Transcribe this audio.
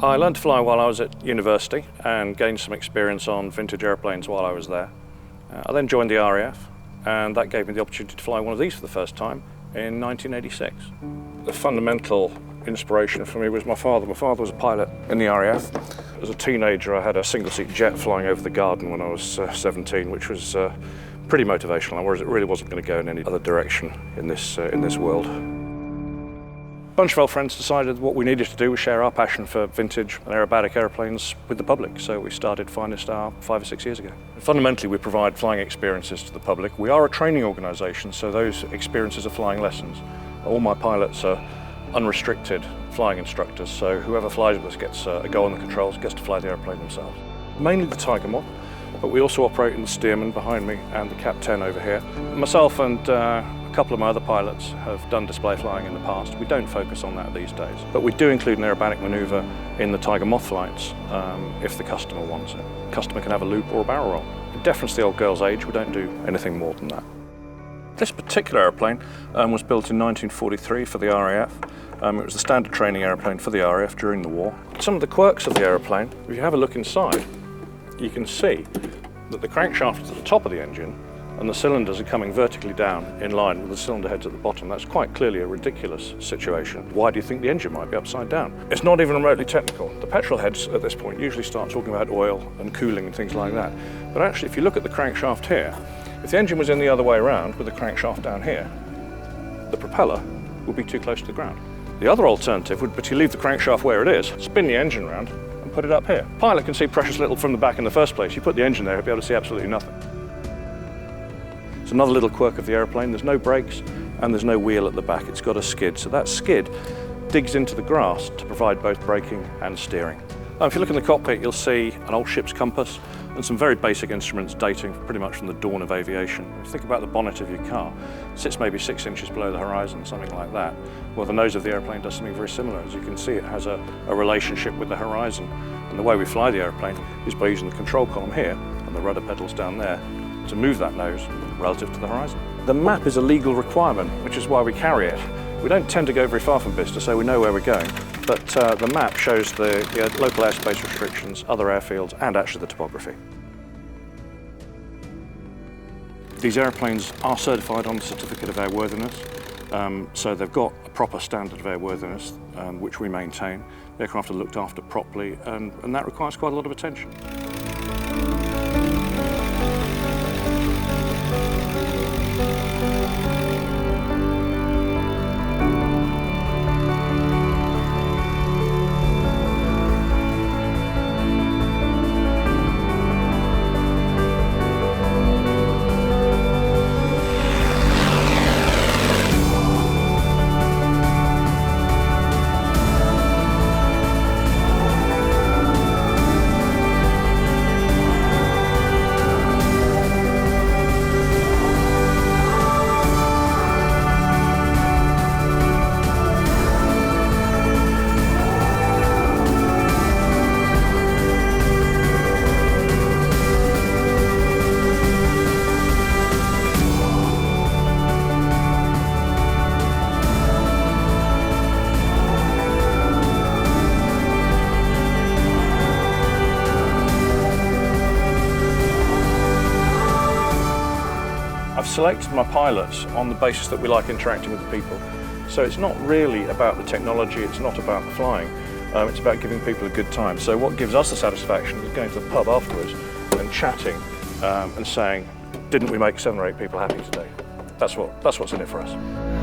I learned to fly while I was at university and gained some experience on vintage airplanes while I was there. I then joined the RAF, and that gave me the opportunity to fly one of these for the first time in 1986. The fundamental inspiration for me was my father. My father was a pilot in the RAF. As a teenager, I had a single-seat jet flying over the garden when I was 17, which was pretty motivational. I really wasn't going to go in any other direction in this world. A bunch of old friends decided what we needed to do was share our passion for vintage and aerobatic airplanes with the public, so we started Finest Star 5 or 6 years ago. Fundamentally, we provide flying experiences to the public. We are a training organisation, so those experiences are flying lessons. All my pilots are unrestricted flying instructors, so whoever flies with us gets a go on the controls, gets to fly the airplane themselves. Mainly the Tiger Moth, but we also operate in the Stearman behind me and the Cap 10 over here. Myself and a couple of my other pilots have done display flying in the past. We don't focus on that these days, but we do include an aerobatic manoeuvre in the Tiger Moth flights if the customer wants it. The customer can have a loop or a barrel roll. In deference to the old girl's age, we don't do anything more than that. This particular airplane was built in 1943 for the RAF. It was the standard training airplane for the RAF during the war. Some of the quirks of the airplane, if you have a look inside, you can see that the crankshaft is at the top of the engine and the cylinders are coming vertically down in line with the cylinder heads at the bottom. That's quite clearly a ridiculous situation. Why do you think the engine might be upside down? It's not even remotely technical. The petrol heads at this point usually start talking about oil and cooling and things like that. But actually, if you look at the crankshaft here, if the engine was in the other way around with the crankshaft down here, the propeller would be too close to the ground. The other alternative would be to leave the crankshaft where it is, spin the engine around and put it up here. Pilot can see precious little from the back in the first place. You put the engine there, he'll be able to see absolutely nothing. It's another little quirk of the airplane. There's no brakes and there's no wheel at the back. It's got a skid. So that skid digs into the grass to provide both braking and steering. If you look in the cockpit, you'll see an old ship's compass and some very basic instruments dating pretty much from the dawn of aviation. If you think about the bonnet of your car, it sits maybe 6 inches below the horizon, something like that. Well, the nose of the airplane does something very similar. As you can see, it has a relationship with the horizon. And the way we fly the airplane is by using the control column here and the rudder pedals down there to move that nose relative to the horizon. The map is a legal requirement, which is why we carry it. We don't tend to go very far from Bicester, so we know where we're going. But the map shows the local airspace restrictions, other airfields, and actually the topography. These airplanes are certified on the Certificate of Airworthiness, so they've got a proper standard of airworthiness, which we maintain. The aircraft are looked after properly, and that requires quite a lot of attention. I've selected my pilots on the basis that we like interacting with the people. So it's not really about the technology, it's not about the flying, it's about giving people a good time. So what gives us the satisfaction is going to the pub afterwards and chatting and saying, didn't we make 7 or 8 people happy today? That's what's in it for us.